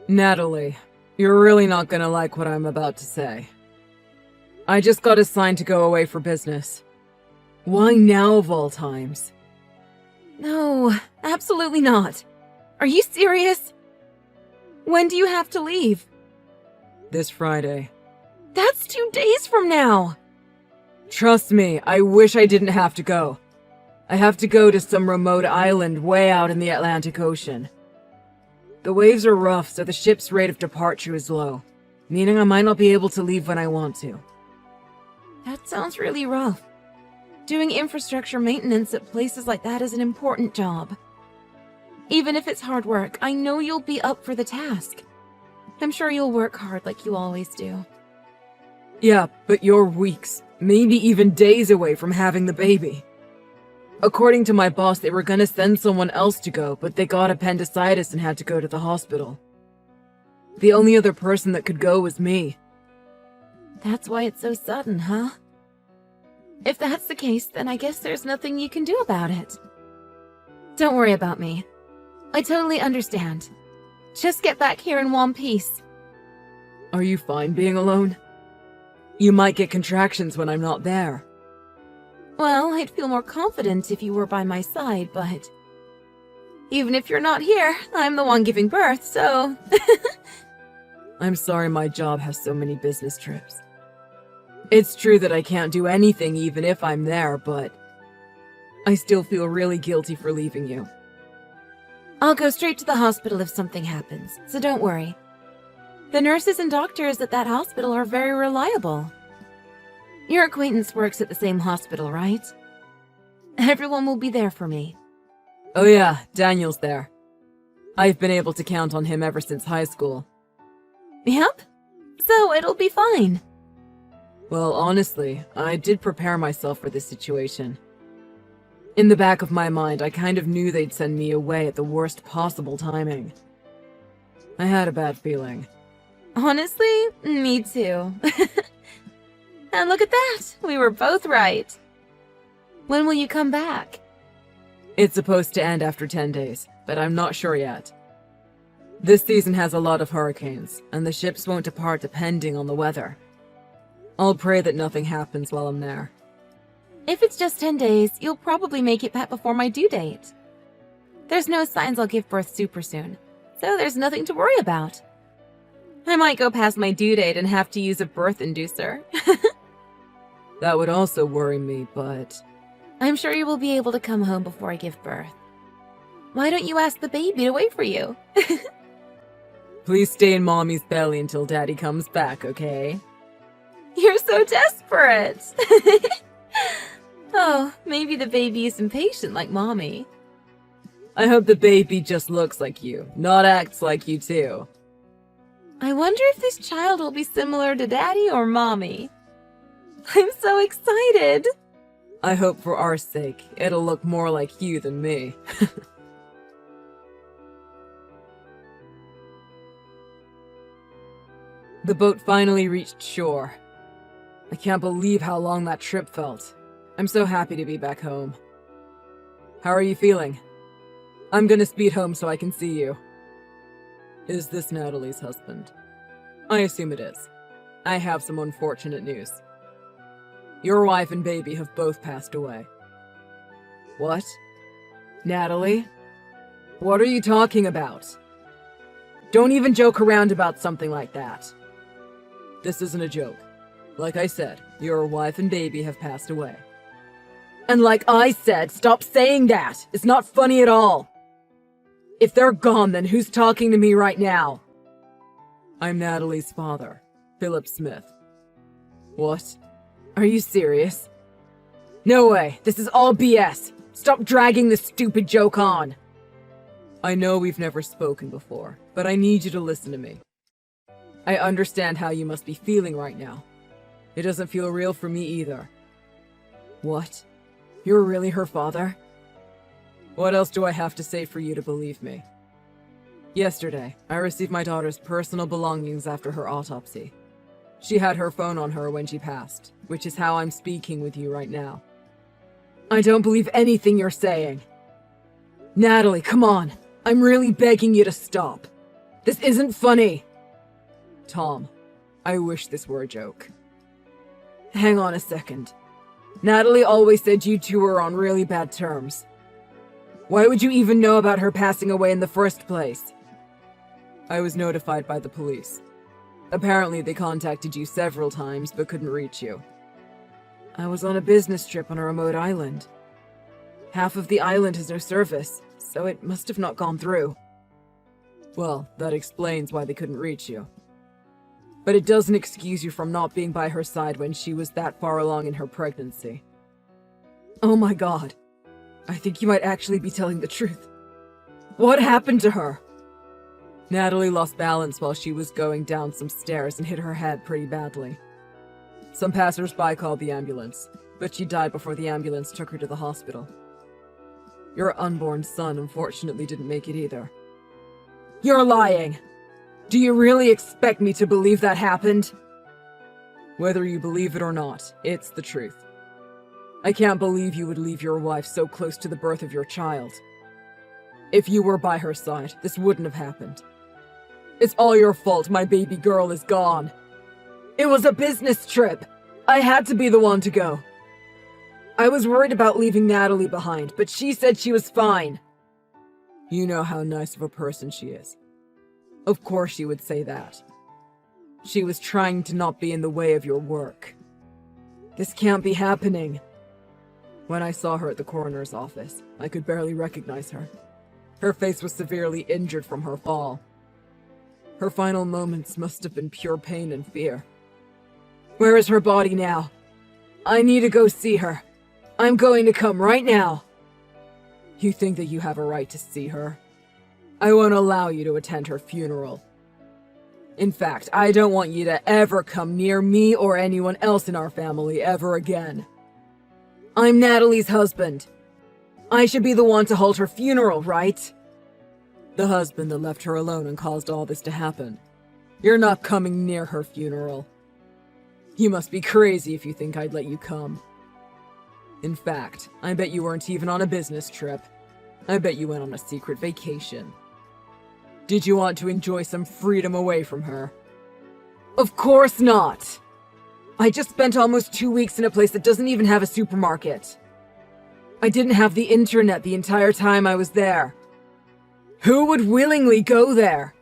Natalie, you're really not gonna like what I'm about to say. I just got assigned to go away for business. Why now of all times? No, absolutely not. Are you serious? When do you have to leave? This Friday. That's 2 days from now! Trust me, I wish I didn't have to go. I have to go to some remote island way out in the Atlantic Ocean. The waves are rough, so the ship's rate of departure is low, meaning I might not be able to leave when I want to. That sounds really rough. Doing infrastructure maintenance at places like that is an important job. Even if it's hard work, I know you'll be up for the task. I'm sure you'll work hard like you always do. Yeah, but you're weeks, maybe even days away from having the baby. According to my boss, they were gonna send someone else to go, but they got appendicitis and had to go to the hospital. The only other person that could go was me. That's why it's so sudden, huh? If that's the case, then I guess there's nothing you can do about it. Don't worry about me. I totally understand. Just get back here in one piece. Are you fine being alone? You might get contractions when I'm not there. Well, I'd feel more confident if you were by my side, but... even if you're not here, I'm the one giving birth, so... I'm sorry my job has so many business trips. It's true that I can't do anything even if I'm there, but... I still feel really guilty for leaving you. I'll go straight to the hospital if something happens, so don't worry. The nurses and doctors at that hospital are very reliable. Your acquaintance works at the same hospital, right? Everyone will be there for me. Oh yeah, Daniel's there. I've been able to count on him ever since high school. Yep. So it'll be fine. Well, honestly, I did prepare myself for this situation. In the back of my mind, I kind of knew they'd send me away at the worst possible timing. I had a bad feeling. Honestly, me too. And look at that! We were both right. When will you come back? It's supposed to end after 10 days, but I'm not sure yet. This season has a lot of hurricanes, and the ships won't depart depending on the weather. I'll pray that nothing happens while I'm there. If it's just 10 days, you'll probably make it back before my due date. There's no signs I'll give birth super soon, so there's nothing to worry about. I might go past my due date and have to use a birth inducer. That would also worry me, but... I'm sure you will be able to come home before I give birth. Why don't you ask the baby to wait for you? Please stay in Mommy's belly until Daddy comes back, okay? You're so desperate! Oh, maybe the baby is impatient like Mommy. I hope the baby just looks like you, not acts like you too. I wonder if this child will be similar to Daddy or Mommy. I'm so excited! I hope for our sake, it'll look more like you than me. The boat finally reached shore. I can't believe how long that trip felt. I'm so happy to be back home. How are you feeling? I'm gonna speed home so I can see you. Is this Natalie's husband? I assume it is. I have some unfortunate news. Your wife and baby have both passed away. What? Natalie? What are you talking about? Don't even joke around about something like that. This isn't a joke. Like I said, your wife and baby have passed away. And like I said, stop saying that! It's not funny at all! If they're gone, then who's talking to me right now? I'm Natalie's father, Philip Smith. What? Are you serious? No way, this is all BS! Stop dragging this stupid joke on! I know we've never spoken before, but I need you to listen to me. I understand how you must be feeling right now. It doesn't feel real for me either. What? You're really her father? What else do I have to say for you to believe me? Yesterday, I received my daughter's personal belongings after her autopsy. She had her phone on her when she passed, which is how I'm speaking with you right now. I don't believe anything you're saying. Natalie, come on! I'm really begging you to stop. This isn't funny! Tom, I wish this were a joke. Hang on a second. Natalie always said you two were on really bad terms. Why would you even know about her passing away in the first place? I was notified by the police. Apparently they contacted you several times but couldn't reach you. I was on a business trip on a remote island. Half of the island has no service, so it must have not gone through. Well, that explains why they couldn't reach you. But it doesn't excuse you from not being by her side when she was that far along in her pregnancy. Oh my god. I think you might actually be telling the truth. What happened to her? Natalie lost balance while she was going down some stairs and hit her head pretty badly. Some passers-by called the ambulance, but she died before the ambulance took her to the hospital. Your unborn son unfortunately didn't make it either. You're lying! Do you really expect me to believe that happened? Whether you believe it or not, it's the truth. I can't believe you would leave your wife so close to the birth of your child. If you were by her side, this wouldn't have happened. It's all your fault my baby girl is gone. It was a business trip. I had to be the one to go. I was worried about leaving Natalie behind, but she said she was fine. You know how nice of a person she is. Of course she would say that. She was trying to not be in the way of your work. This can't be happening. When I saw her at the coroner's office, I could barely recognize her. Her face was severely injured from her fall. Her final moments must have been pure pain and fear. Where is her body now? I need to go see her. I'm going to come right now. You think that you have a right to see her? I won't allow you to attend her funeral. In fact, I don't want you to ever come near me or anyone else in our family ever again. I'm Natalie's husband. I should be the one to hold her funeral, right? The husband that left her alone and caused all this to happen. You're not coming near her funeral. You must be crazy if you think I'd let you come. In fact, I bet you weren't even on a business trip. I bet you went on a secret vacation. Did you want to enjoy some freedom away from her? Of course not! I just spent almost 2 weeks in a place that doesn't even have a supermarket. I didn't have the internet the entire time I was there. Who would willingly go there?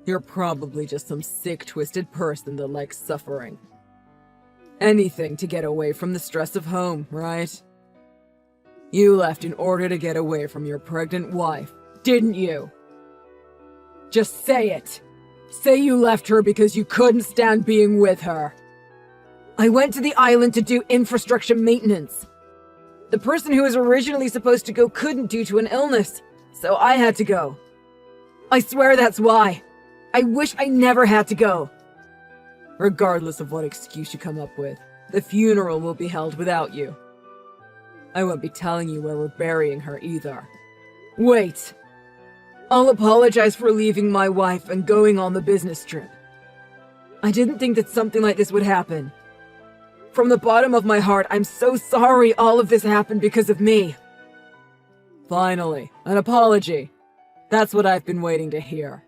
You're probably just some sick, twisted person that likes suffering. Anything to get away from the stress of home, right? You left in order to get away from your pregnant wife, didn't you? Just say it. Say you left her because you couldn't stand being with her. I went to the island to do infrastructure maintenance. The person who was originally supposed to go couldn't due to an illness, so I had to go. I swear that's why. I wish I never had to go. Regardless of what excuse you come up with, the funeral will be held without you. I won't be telling you where we're burying her either. Wait! I'll apologize for leaving my wife and going on the business trip. I didn't think that something like this would happen. From the bottom of my heart, I'm so sorry all of this happened because of me. Finally, an apology. That's what I've been waiting to hear.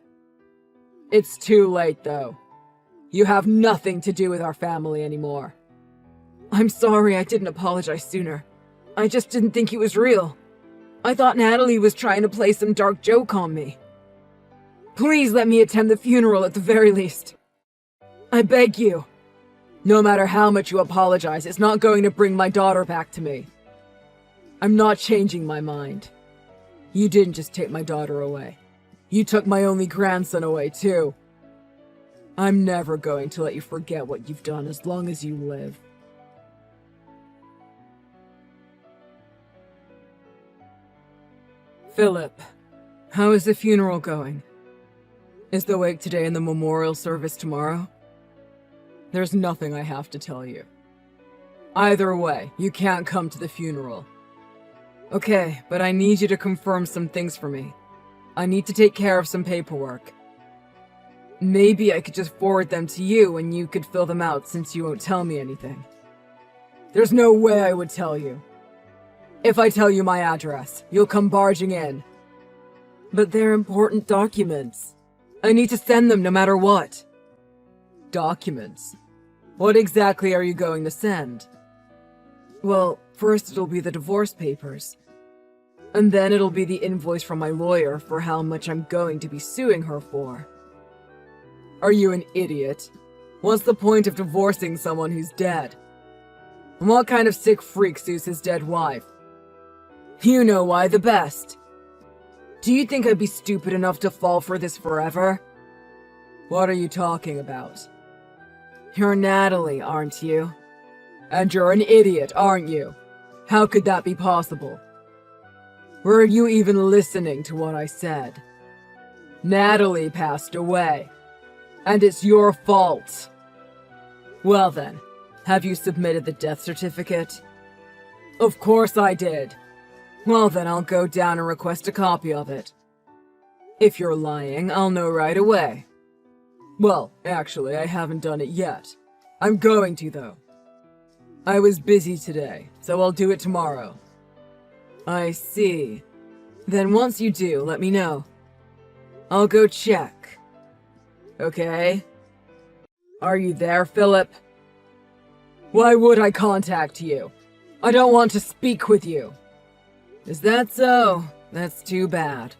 It's too late, though. You have nothing to do with our family anymore. I'm sorry I didn't apologize sooner. I just didn't think it was real. I thought Natalie was trying to play some dark joke on me. Please let me attend the funeral at the very least. I beg you. No matter how much you apologize, it's not going to bring my daughter back to me. I'm not changing my mind. You didn't just take my daughter away. You took my only grandson away, too. I'm never going to let you forget what you've done as long as you live. Philip, how is the funeral going? Is the wake today and the memorial service tomorrow? There's nothing I have to tell you. Either way, you can't come to the funeral. Okay, but I need you to confirm some things for me. I need to take care of some paperwork. Maybe I could just forward them to you and you could fill them out since you won't tell me anything. There's no way I would tell you. If I tell you my address, you'll come barging in. But they're important documents. I need to send them no matter what. Documents? What exactly are you going to send? Well, first it'll be the divorce papers. And then it'll be the invoice from my lawyer for how much I'm going to be suing her for. Are you an idiot? What's the point of divorcing someone who's dead? And what kind of sick freak sues his dead wife? You know why the best. Do you think I'd be stupid enough to fall for this forever? What are you talking about? You're Natalie, aren't you? And you're an idiot, aren't you? How could that be possible? Were you even listening to what I said? Natalie passed away. And it's your fault. Well then, have you submitted the death certificate? Of course I did. Well then, I'll go down and request a copy of it. If you're lying, I'll know right away. Well, actually, I haven't done it yet. I'm going to, though. I was busy today, so I'll do it tomorrow. I see. Then once you do, let me know. I'll go check. Okay? Are you there, Philip? Why would I contact you? I don't want to speak with you. Is that so? That's too bad.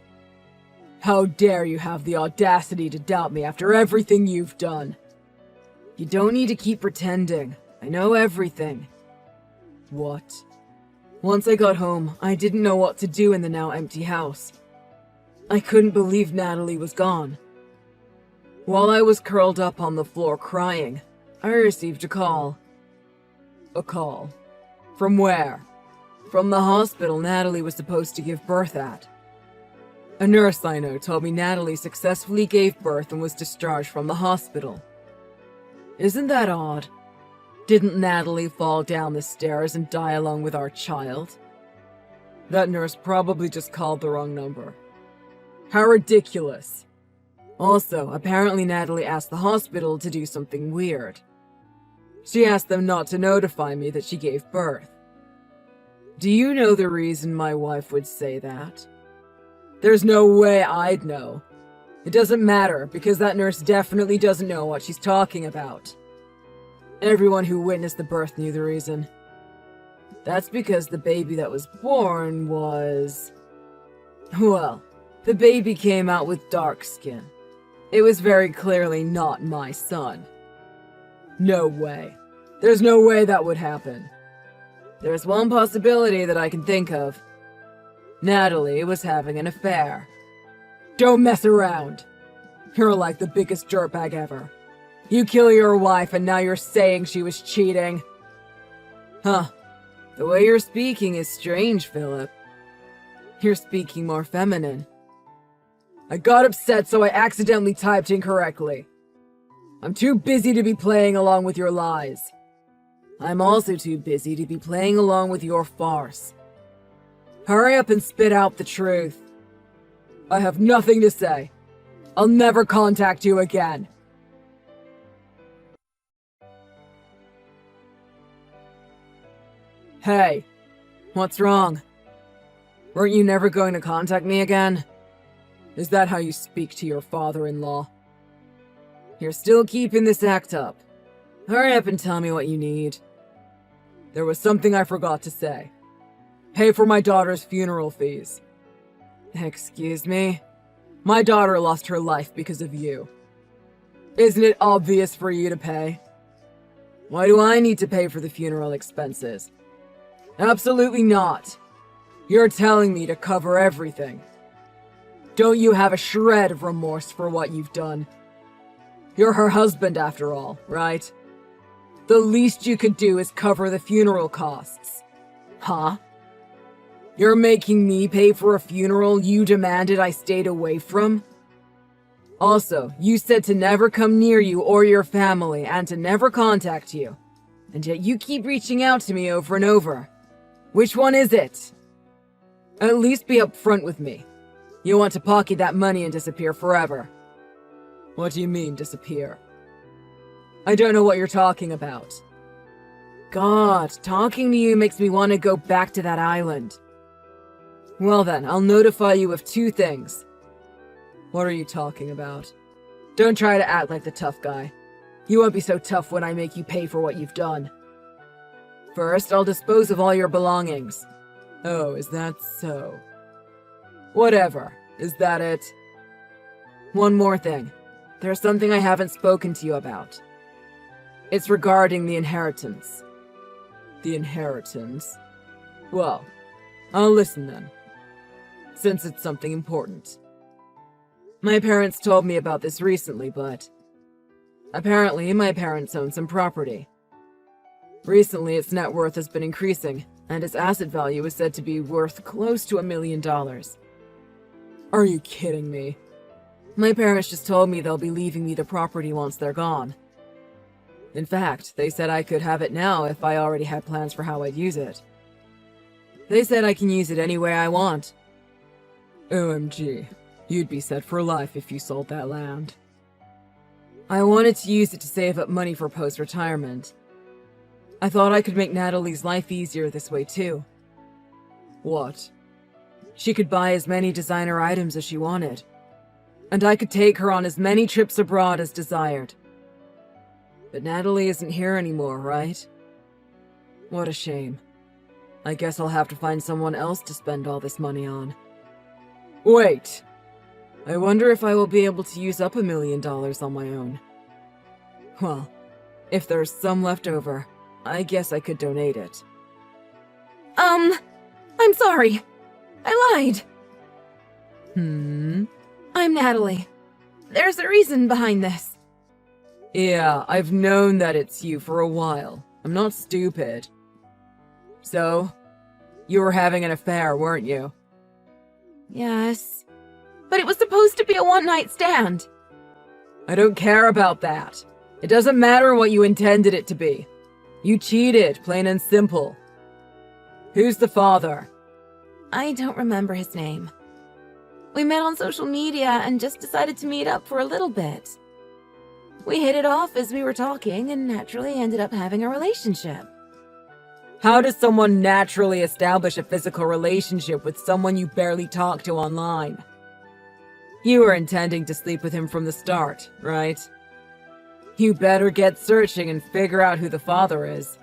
How dare you have the audacity to doubt me after everything you've done? You don't need to keep pretending. I know everything. What? Once I got home, I didn't know what to do in the now empty house. I couldn't believe Natalie was gone. While I was curled up on the floor crying, I received a call. A call? From where? From the hospital Natalie was supposed to give birth at. A nurse I know told me Natalie successfully gave birth and was discharged from the hospital. Isn't that odd? Didn't Natalie fall down the stairs and die along with our child? That nurse probably just called the wrong number. How ridiculous. Also, apparently Natalie asked the hospital to do something weird. She asked them not to notify me that she gave birth. Do you know the reason my wife would say that? There's no way I'd know. It doesn't matter, because that nurse definitely doesn't know what she's talking about. Everyone who witnessed the birth knew the reason. That's because the baby that was born was... Well, the baby came out with dark skin. It was very clearly not my son. No way. There's no way that would happen. There's one possibility that I can think of. Natalie was having an affair. Don't mess around. You're like the biggest dirtbag ever. You kill your wife and now you're saying she was cheating. Huh. The way you're speaking is strange, Philip. You're speaking more feminine. I got upset, so I accidentally typed incorrectly. I'm too busy to be playing along with your lies. I'm also too busy to be playing along with your farce. Hurry up and spit out the truth. I have nothing to say. I'll never contact you again. Hey, what's wrong? Weren't you never going to contact me again? Is that how you speak to your father-in-law? You're still keeping this act up. Hurry up and tell me what you need. There was something I forgot to say. Pay for my daughter's funeral fees. Excuse me? My daughter lost her life because of you. Isn't it obvious for you to pay? Why do I need to pay for the funeral expenses? Absolutely not. You're telling me to cover everything. Don't you have a shred of remorse for what you've done? You're her husband after all, right? The least you could do is cover the funeral costs. Huh? You're making me pay for a funeral you demanded I stayed away from? Also, you said to never come near you or your family and to never contact you. And yet you keep reaching out to me over and over. Which one is it? At least be upfront with me. You want to pocket that money and disappear forever. What do you mean, disappear? I don't know what you're talking about. God, talking to you makes me want to go back to that island. Well then, I'll notify you of 2 things. What are you talking about? Don't try to act like the tough guy. You won't be so tough when I make you pay for what you've done. First, I'll dispose of all your belongings. Oh, is that so? Whatever. Is that it? One more thing. There's something I haven't spoken to you about. It's regarding the inheritance. The inheritance? Well, I'll listen then, since it's something important. My parents told me about this recently, but apparently my parents own some property. Recently, its net worth has been increasing, and its asset value is said to be worth close to $1 million. Are you kidding me? My parents just told me they'll be leaving me the property once they're gone. In fact, they said I could have it now if I already had plans for how I'd use it. They said I can use it any way I want. OMG, you'd be set for life if you sold that land. I wanted to use it to save up money for post-retirement. I thought I could make Natalie's life easier this way too. What? She could buy as many designer items as she wanted, and I could take her on as many trips abroad as desired. But Natalie isn't here anymore, right? What a shame. I guess I'll have to find someone else to spend all this money on. Wait! I wonder if I will be able to use up $1 million on my own. Well, if there's some left over, I guess I could donate it. I'm sorry. I lied. I'm Natalie. There's a reason behind this. Yeah, I've known that it's you for a while. I'm not stupid. So, you were having an affair, weren't you? Yes. But it was supposed to be a one-night stand. I don't care about that. It doesn't matter what you intended it to be. You cheated, plain and simple. Who's the father? I don't remember his name. We met on social media and just decided to meet up for a little bit. We hit it off as we were talking and naturally ended up having a relationship. How does someone naturally establish a physical relationship with someone you barely talk to online? You were intending to sleep with him from the start, right? You better get searching and figure out who the father is.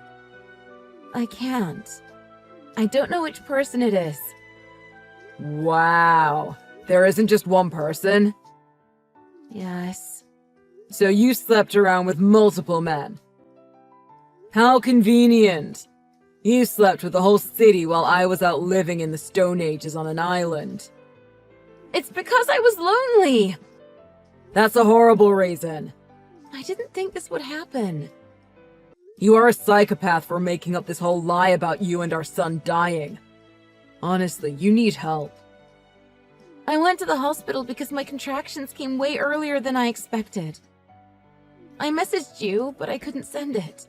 I can't. I don't know which person it is. Wow. There isn't just one person? Yes. So you slept around with multiple men. How convenient. You slept with the whole city while I was out living in the Stone Ages on an island. It's because I was lonely. That's a horrible reason. I didn't think this would happen. You are a psychopath for making up this whole lie about you and our son dying. Honestly, you need help. I went to the hospital because my contractions came way earlier than I expected. I messaged you, but I couldn't send it.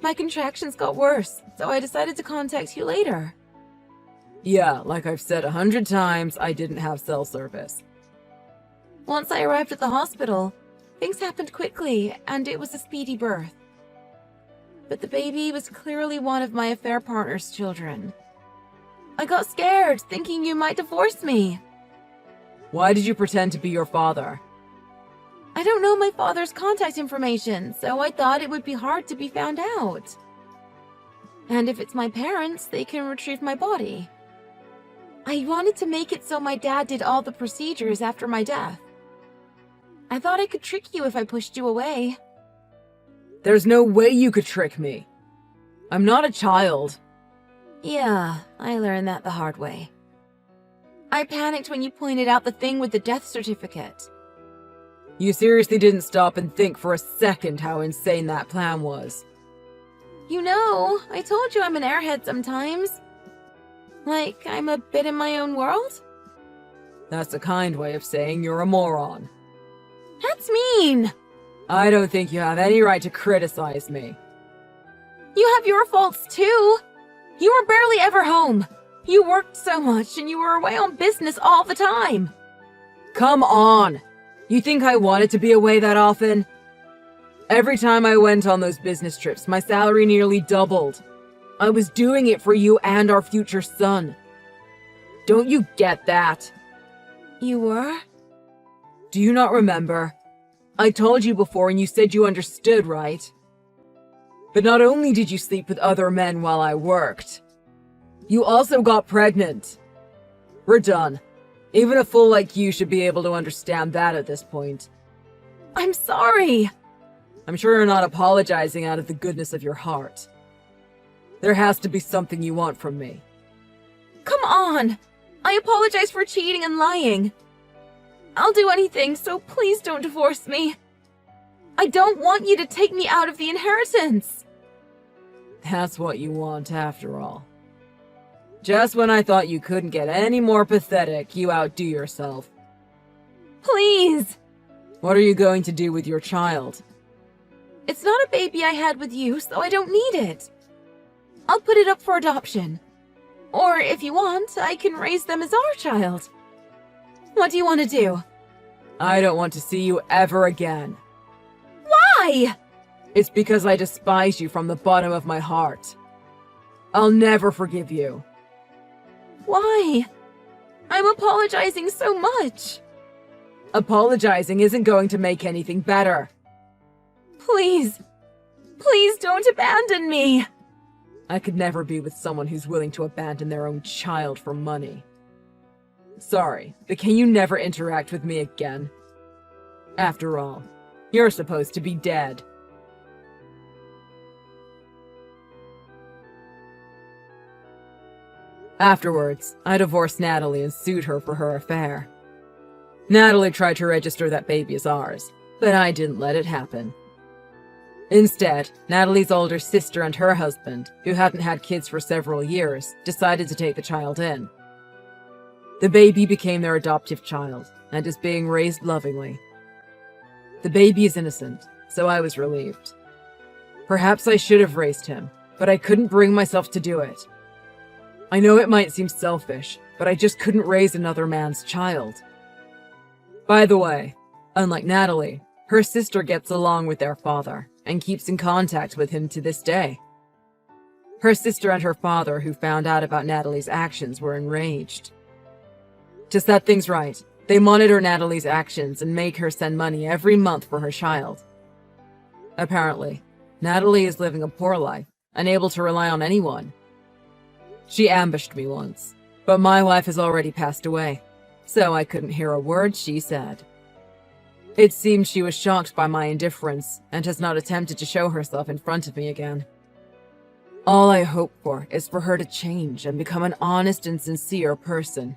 My contractions got worse, so I decided to contact you later. Yeah, like I've said 100 times, I didn't have cell service. Once I arrived at the hospital, things happened quickly, and it was a speedy birth. But the baby was clearly one of my affair partner's children. I got scared, thinking you might divorce me. Why did you pretend to be your father? I don't know my father's contact information, so I thought it would be hard to be found out. And if it's my parents, they can retrieve my body. I wanted to make it so my dad did all the procedures after my death. I thought I could trick you if I pushed you away. There's no way you could trick me. I'm not a child. Yeah, I learned that the hard way. I panicked when you pointed out the thing with the death certificate. You seriously didn't stop and think for a second how insane that plan was. You know, I told you I'm an airhead sometimes. Like, I'm a bit in my own world? That's a kind way of saying you're a moron. That's mean! I don't think you have any right to criticize me. You have your faults too! You were barely ever home. You worked so much and you were away on business all the time. Come on! You think I wanted to be away that often? Every time I went on those business trips, my salary nearly doubled. I was doing it for you and our future son. Don't you get that? You were? Do you not remember? I told you before and you said you understood, right? But not only did you sleep with other men while I worked, you also got pregnant. We're done. Even a fool like you should be able to understand that at this point. I'm sorry. I'm sure you're not apologizing out of the goodness of your heart. There has to be something you want from me. Come on. I apologize for cheating and lying. I'll do anything, so please don't divorce me. I don't want you to take me out of the inheritance. That's what you want after all. Just when I thought you couldn't get any more pathetic, you outdo yourself. Please. What are you going to do with your child? It's not a baby I had with you, so I don't need it. I'll put it up for adoption. Or if you want, I can raise them as our child. What do you want to do? I don't want to see you ever again. Why? It's because I despise you from the bottom of my heart. I'll never forgive you. Why? I'm apologizing so much. Apologizing isn't going to make anything better. Please. Please don't abandon me. I could never be with someone who's willing to abandon their own child for money. Sorry, but can you never interact with me again? After all, you're supposed to be dead. Afterwards, I divorced Natalie and sued her for her affair. Natalie tried to register that baby as ours, but I didn't let it happen. Instead, Natalie's older sister and her husband, who hadn't had kids for several years, decided to take the child in. The baby became their adoptive child and is being raised lovingly. The baby is innocent, so I was relieved. Perhaps I should have raised him, but I couldn't bring myself to do it. I know it might seem selfish, but I just couldn't raise another man's child. By the way, unlike Natalie, her sister gets along with their father and keeps in contact with him to this day. Her sister and her father, who found out about Natalie's actions, were enraged. To set things right, they monitor Natalie's actions and make her send money every month for her child. Apparently, Natalie is living a poor life, unable to rely on anyone. She ambushed me once, but my wife has already passed away, so I couldn't hear a word she said. It seems she was shocked by my indifference and has not attempted to show herself in front of me again. All I hope for is for her to change and become an honest and sincere person.